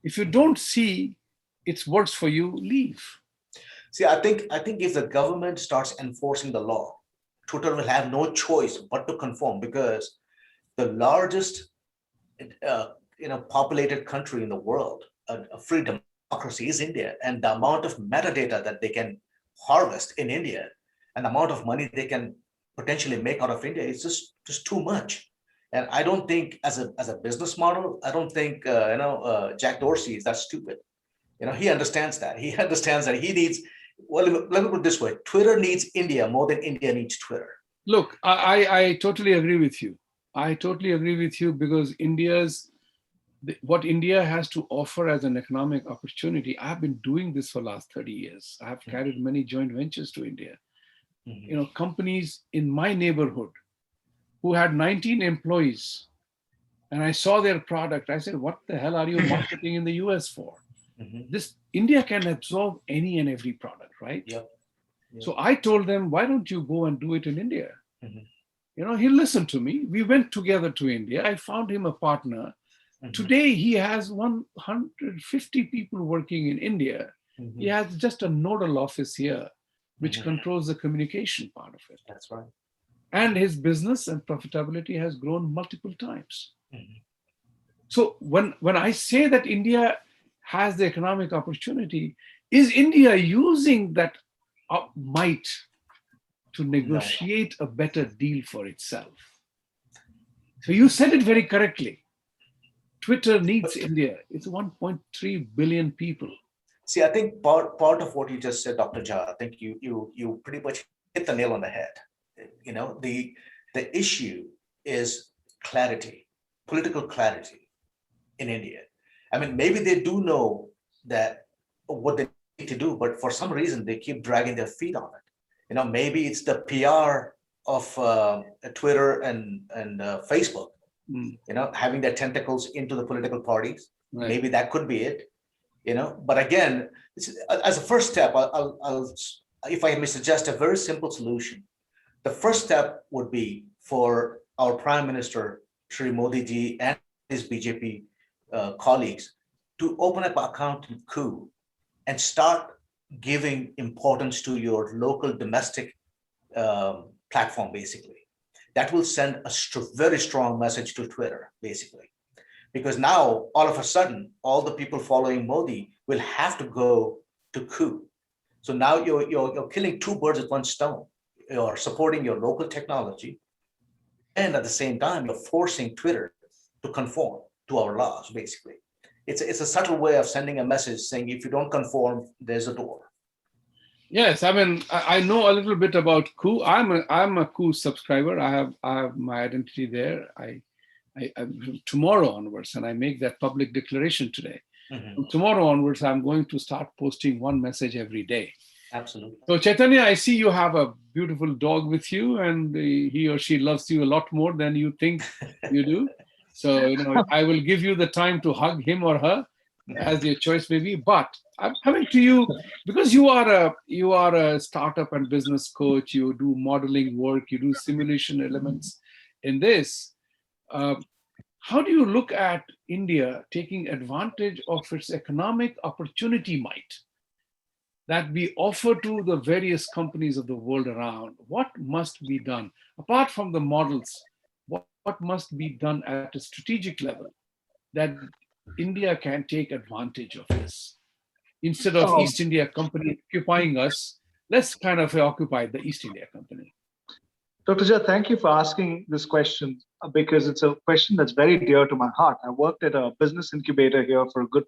Speaker 1: If you don't see it works for you, leave.
Speaker 2: See, I think if the government starts enforcing the law, Twitter will have no choice but to conform, because the largest populated country in the world, a free democracy, is India, and the amount of metadata that they can harvest in India and the amount of money they can potentially make out of India is just too much. And I don't think as a business model, I don't think Jack Dorsey is that stupid. He understands that. He understands that he needs. Well, let me put it this way: Twitter needs India more than India needs Twitter.
Speaker 1: Look, I totally agree with you. I totally agree with you, because what India has to offer as an economic opportunity. I've been doing this for the last 30 years. I have carried many joint ventures to India.
Speaker 2: Mm-hmm.
Speaker 1: Companies in my neighborhood who had 19 employees, and I saw their product. I said, what the hell are you marketing in the US for?
Speaker 2: Mm-hmm.
Speaker 1: This India can absorb any and every product, right?
Speaker 2: Yep.
Speaker 1: So I told them, why don't you go and do it in India?
Speaker 2: Mm-hmm.
Speaker 1: He listened to me. We went together to India. I found him a partner.
Speaker 2: Mm-hmm.
Speaker 1: Today, he has 150 people working in India.
Speaker 2: Mm-hmm.
Speaker 1: He has just a nodal office here, which
Speaker 2: Mm-hmm.
Speaker 1: controls the communication part of it.
Speaker 2: That's right.
Speaker 1: And his business and profitability has grown multiple times.
Speaker 2: Mm-hmm.
Speaker 1: So when I say that India has the economic opportunity, is India using that might to negotiate a better deal for itself? So you said it very correctly. Twitter needs India. It's 1.3 billion people.
Speaker 2: See, I think part of what you just said, Dr. Jha, I think you pretty much hit the nail on the head. The issue is clarity, political clarity in India. I mean, maybe they do know that what they need to do, but for some reason they keep dragging their feet on it. Maybe it's the PR of Twitter and Facebook, having their tentacles into the political parties.
Speaker 1: Right.
Speaker 2: Maybe that could be it, But again, as a first step, if I may suggest a very simple solution, the first step would be for our Prime Minister, Shri Modi ji, and his BJP colleagues to open up an account in Coup and start giving importance to your local domestic platform, basically. That will send a very strong message to Twitter, basically. Because now, all of a sudden, all the people following Modi will have to go to Coup. So now you're killing two birds with one stone. You're supporting your local technology, and at the same time, you're forcing Twitter to conform to our laws, basically. It's a subtle way of sending a message saying, if you don't conform, there's a door.
Speaker 1: Yes, I mean, I know a little bit about Coup. I'm a Coup subscriber. I have my identity there. I tomorrow onwards, and I make that public declaration today.
Speaker 2: Mhm.
Speaker 1: From tomorrow onwards, I'm going to start posting one message every day.
Speaker 2: Absolutely.
Speaker 1: So Chaitanya, I see you have a beautiful dog with you, and he or she loves you a lot more than you think you do. So I will give you the time to hug him or her, as your choice may be. But I'm coming to you because you are a startup and business coach. You do modeling work. You do simulation elements in this. How do you look at India taking advantage of its economic opportunity might that we offer to the various companies of the world around? What must be done? Apart from the models, what must be done at a strategic level that India can take advantage of this? Instead of
Speaker 3: Oh,
Speaker 1: East India Company occupying us, let's kind of occupy the East India Company.
Speaker 3: Dr. Jha, thank you for asking this question because it's a question that's very dear to my heart. I worked at a business incubator here for a good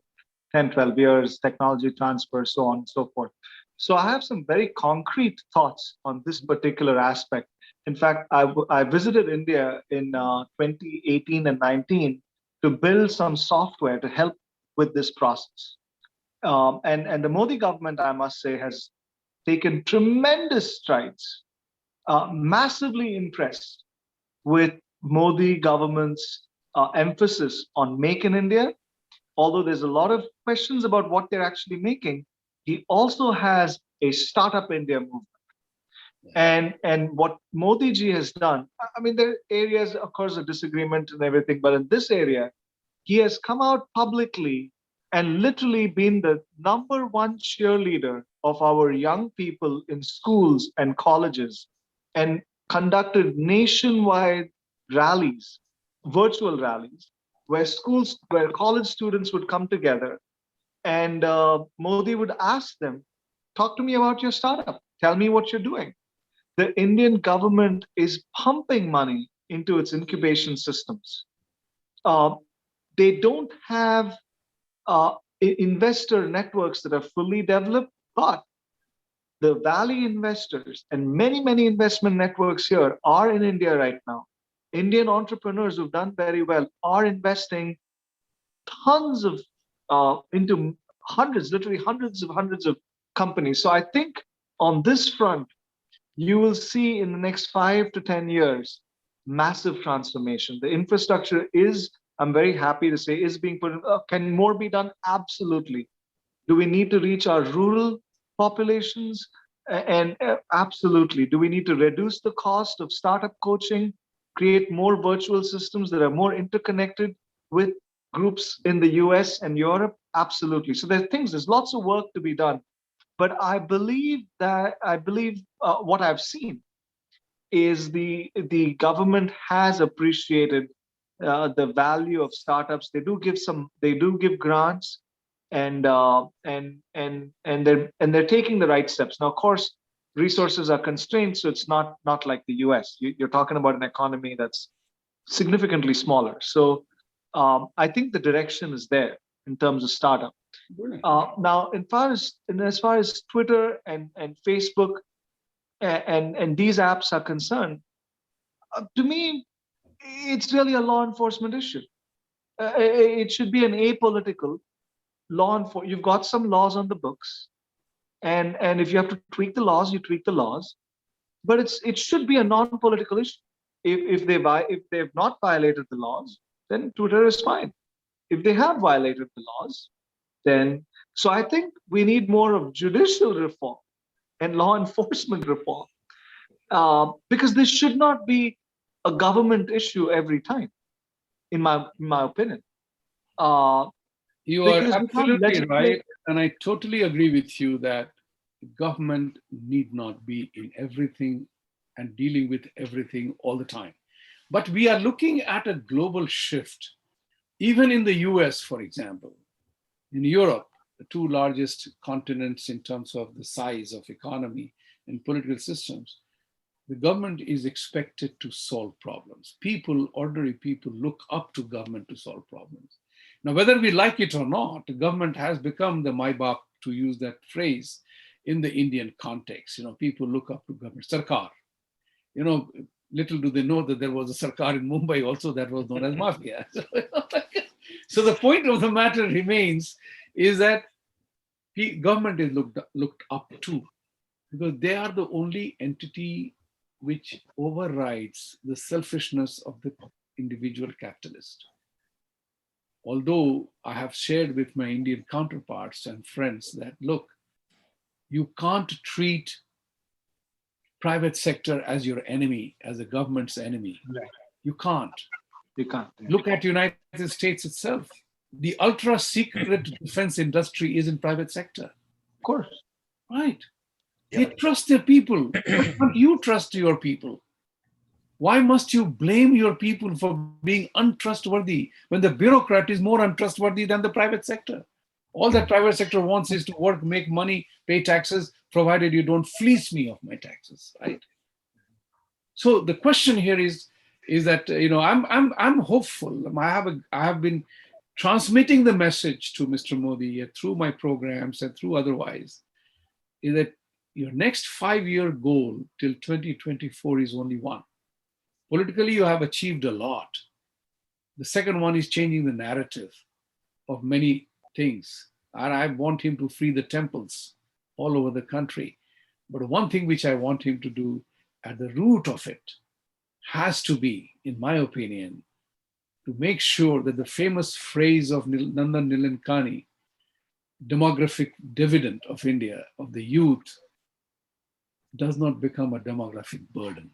Speaker 3: 10, 12 years, technology transfer, so on and so forth. So I have some very concrete thoughts on this particular aspect. In fact, I visited India in 2018 and 19 to build some software to help with this process. And the Modi government, I must say, has taken tremendous strides. Massively impressed with Modi government's emphasis on Make in India. Although there's a lot of questions about what they're actually making, he also has a Startup India movement. And what Modi ji has done, I mean, there are areas, of course, of disagreement and everything, but in this area, he has come out publicly and literally been the number one cheerleader of our young people in schools and colleges, and conducted nationwide rallies, virtual rallies, where college students would come together, and Modi would ask them, talk to me about your startup. Tell me what you're doing. The Indian government is pumping money into its incubation systems. Uh, they don't have investor networks that are fully developed, but the value investors and many investment networks here are in India right now. Indian entrepreneurs who've done very well are investing tons of into hundreds, literally hundreds of companies. So I think on this front, you will see in the next 5 to 10 years massive transformation. The infrastructure is, I'm very happy to say, is being put in. Can more be done? Absolutely. Do we need to reach our rural populations? And absolutely. Do we need to reduce the cost of startup coaching, create more virtual systems that are more interconnected with groups in the US and Europe? Absolutely. So there's lots of work to be done. But I believe what I've seen is the government has appreciated the value of startups. They do give grants, and they're taking the right steps. Now, of course, resources are constrained, so it's not like the US. You're talking about an economy that's significantly smaller. So I think the direction is there in terms of startup. Now, as far as Twitter and Facebook and these apps are concerned, to me, it's really a law enforcement issue. It should be an apolitical law enforcement. You've got some laws on the books, and if you have to tweak the laws, you tweak the laws. But it should be a non-political issue. If they've not violated the laws, then Twitter is fine. If they have violated the laws, then so I think we need more of judicial reform and law enforcement reform, because this should not be a government issue every time, in my opinion. Uh,
Speaker 1: You are
Speaker 3: because we can't
Speaker 1: absolutely
Speaker 3: legislate.
Speaker 1: right. And I totally agree with you that government need not be in everything and dealing with everything all the time. But we are looking at a global shift. Even in the US, for example, in Europe, the two largest continents in terms of the size of economy and political systems, the government is expected to solve problems. People, ordinary people, look up to government to solve problems. Now, whether we like it or not, the government has become the my baap, to use that phrase, in the Indian context. People look up to government. Sarkar. You know, Little do they know that there was a Sarkar in Mumbai also that was known as mafia. So the point of the matter remains is that government is looked up to, because they are the only entity which overrides the selfishness of the individual capitalist. Although I have shared with my Indian counterparts and friends that, look, you can't treat private sector as your enemy, as the government's enemy.
Speaker 3: Right.
Speaker 1: You can't.
Speaker 3: You can't.
Speaker 1: Look at United States itself. The ultra secret defense industry is in private sector.
Speaker 3: Of course.
Speaker 1: Right.
Speaker 2: Yeah.
Speaker 1: They trust their people. Why can't you trust your people? Why must you blame your people for being untrustworthy when the bureaucrat is more untrustworthy than the private sector? All that private sector wants is to work, make money, pay taxes, provided you don't fleece me of my taxes, right? So the question here is that I'm hopeful. I have been transmitting the message to Mr. Modi through my programs and through otherwise, is that your next 5-year goal till 2024 is only one. Politically, you have achieved a lot. The second one is changing the narrative of many things. And I want him to free the temples all over the country. But one thing which I want him to do at the root of it has to be, in my opinion, to make sure that the famous phrase of Nandan Nilekani, demographic dividend of India, of the youth, does not become a demographic burden.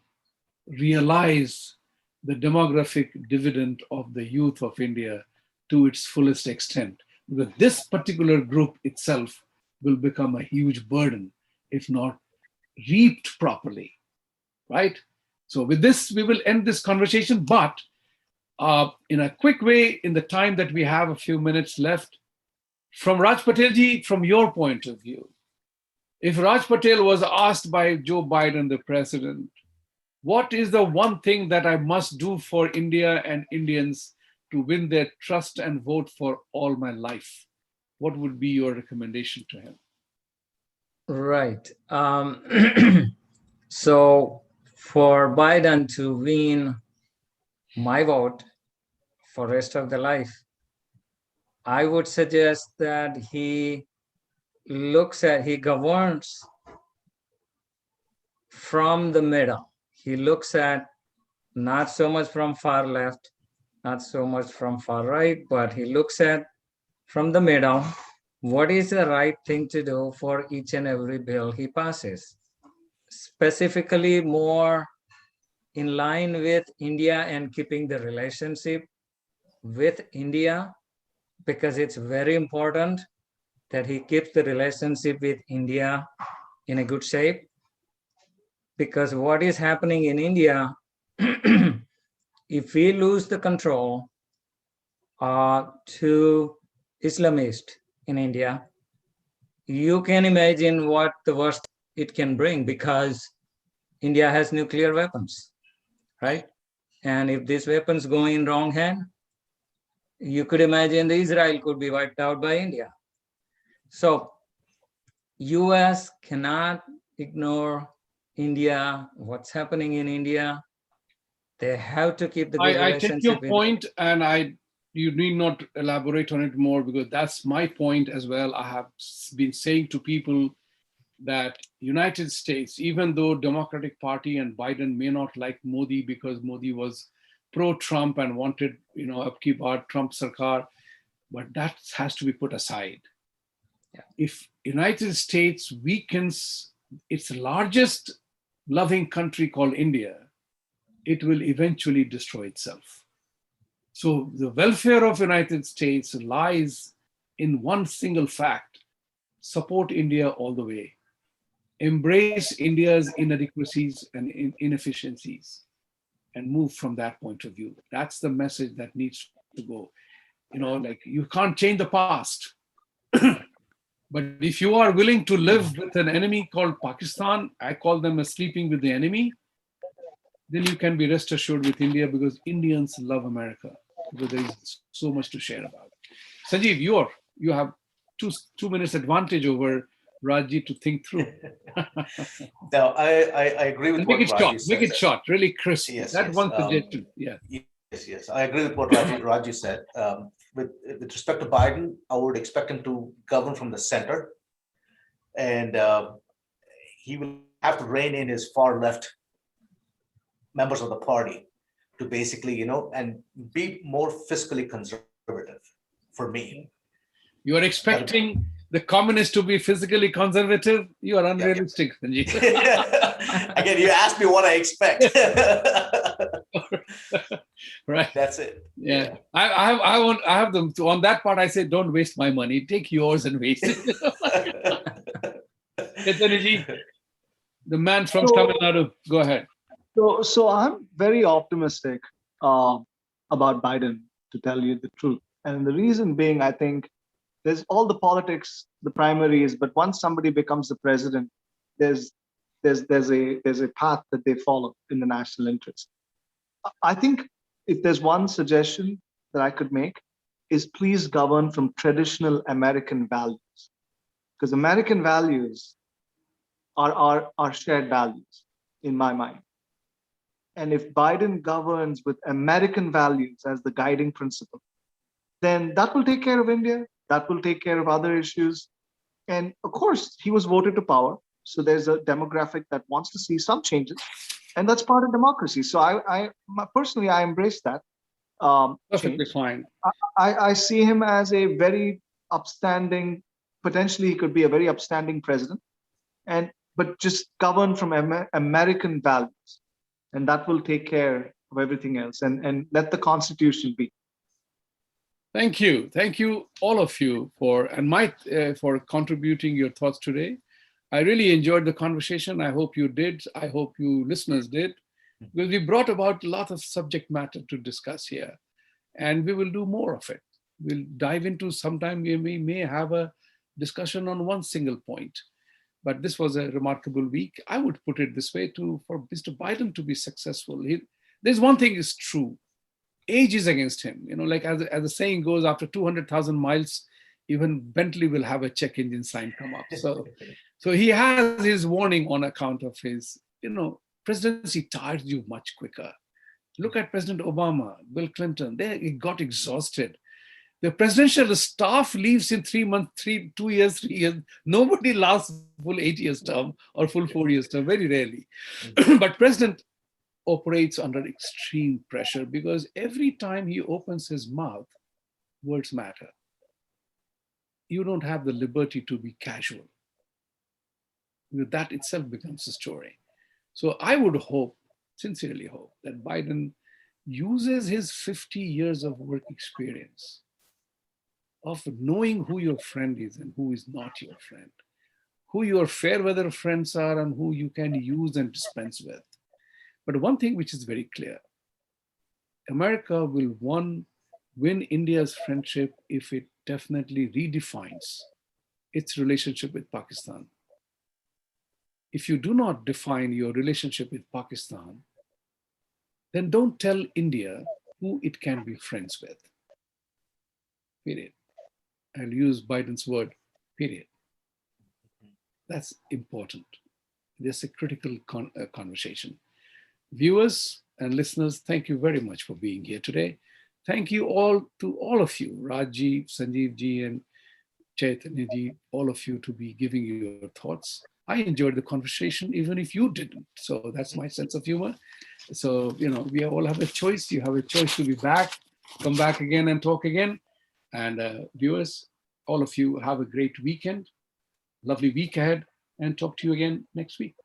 Speaker 1: Realize the demographic dividend of the youth of India to its fullest extent, because this particular group itself will become a huge burden if not reaped properly, right? So with this, we will end this conversation, but in a quick way, in the time that we have, a few minutes left, from Raj Patel ji, from your point of view, if Raj Patel was asked by Joe Biden, the president, what is the one thing that I must do for India and Indians to win their trust and vote for all my life? What would be your recommendation to him?
Speaker 4: Right. So for Biden to win my vote for rest of the life, I would suggest that he governs from the middle. He looks at not so much from far left, not so much from far right, but he looks at from the middle, what is the right thing to do for each and every bill he passes? Specifically more in line with India and keeping the relationship with India, because it's very important that he keeps the relationship with India in a good shape. Because what is happening in India, if we lose the control to Islamists in India, you can imagine what the worst it can bring, because India has nuclear weapons, right? And if these weapons go in wrong hand, you could imagine that Israel could be wiped out by India. So US cannot ignore India, what's happening in India. They have to keep the good
Speaker 1: I take your
Speaker 4: relationship.
Speaker 1: point, and you need not elaborate on it more, because that's my point as well. I have been saying to people that United States, even though Democratic Party and Biden may not like Modi because Modi was pro-Trump and wanted, upkeep our Trump Sarkar, but that has to be put aside.
Speaker 4: Yeah.
Speaker 1: If United States weakens its largest loving country called India, it will eventually destroy itself. So the welfare of United States lies in one single fact: support India all the way. Embrace India's inadequacies and inefficiencies and move from that point of view. That's the message that needs to go. Like, you can't change the past. But if you are willing to live with an enemy called Pakistan, I call them as sleeping with the enemy, then you can be rest assured with India, because Indians love America, because there is so much to share about. Sanjeev, you have two minutes advantage over Raji to think through.
Speaker 2: Now, I agree with
Speaker 1: And make
Speaker 2: what
Speaker 1: it short,
Speaker 2: Raji
Speaker 1: make it
Speaker 2: says.
Speaker 1: short, really crisp.
Speaker 2: Yes,
Speaker 1: That
Speaker 2: yes.
Speaker 1: one suggestion. Yeah.
Speaker 2: Yes. I agree with what Raji said. With respect to Biden, I would expect him to govern from the center, and he will have to rein in his far left members of the party to basically, and be more fiscally conservative for me.
Speaker 1: You are expecting the communists to be physically conservative? You are unrealistic, Sanjeev.
Speaker 2: Again, you asked me what I expect.
Speaker 1: Right.
Speaker 2: That's it.
Speaker 1: Yeah. I have them on that part. I say, don't waste my money. Take yours and waste it. Chaitanya, the man from Tamil Nadu. Go ahead.
Speaker 3: So I'm very optimistic about Biden, to tell you the truth. And the reason being, I think there's all the politics, the primaries, but once somebody becomes the president, there's a path that they follow in the national interest. I think if there's one suggestion that I could make, is please govern from traditional American values, because American values are shared values in my mind. And if Biden governs with American values as the guiding principle, then that will take care of India. That will take care of other issues. And of course, he was voted to power. So there's a demographic that wants to see some changes. And that's part of democracy. So personally, I embrace that.
Speaker 1: Perfectly
Speaker 3: change.
Speaker 1: fine.
Speaker 3: I see him as a very upstanding, potentially he could be a very upstanding president, but just govern from American values. And that will take care of everything else, and let the Constitution be.
Speaker 1: Thank you, all of you, for contributing your thoughts today. I really enjoyed the conversation. I hope you did. I hope you listeners did, because we brought about a lot of subject matter to discuss here, and we will do more of it. We'll dive into, sometime we may have a discussion on one single point. But this was a remarkable week. I would put it this way: for Mr. Biden to be successful, there's one thing is true. Age is against him. Like as the saying goes, after 200,000 miles, even Bentley will have a check engine sign come up. So he has his warning on account of his, presidency tires you much quicker. Look at President Obama, Bill Clinton. They got exhausted. The presidential staff leaves in 3 months, 2 years, 3 years. Nobody lasts full 8 years term or full 4 years term, very rarely. But president operates under extreme pressure, because every time he opens his mouth, words matter. You don't have the liberty to be casual. That itself becomes a story. So I would hope, sincerely hope, that Biden uses his 50 years of work experience, of knowing who your friend is and who is not your friend, who your fair weather friends are and who you can use and dispense with. But one thing which is very clear: America will win India's friendship if it definitely redefines its relationship with Pakistan. If you do not define your relationship with Pakistan, then don't tell India who it can be friends with. Period. I'll use Biden's word, period. That's important. This is a critical conversation. Viewers and listeners, thank you very much for being here today. Thank you all to all of you, Rajji, Sanjeev ji, and Chaitanya ji, all of you, to be giving your thoughts. I enjoyed the conversation, even if you didn't. So that's my sense of humor. So, we all have a choice. You have a choice to be back, come back again and talk again. And viewers, all of you have a great weekend, lovely week ahead, and talk to you again next week.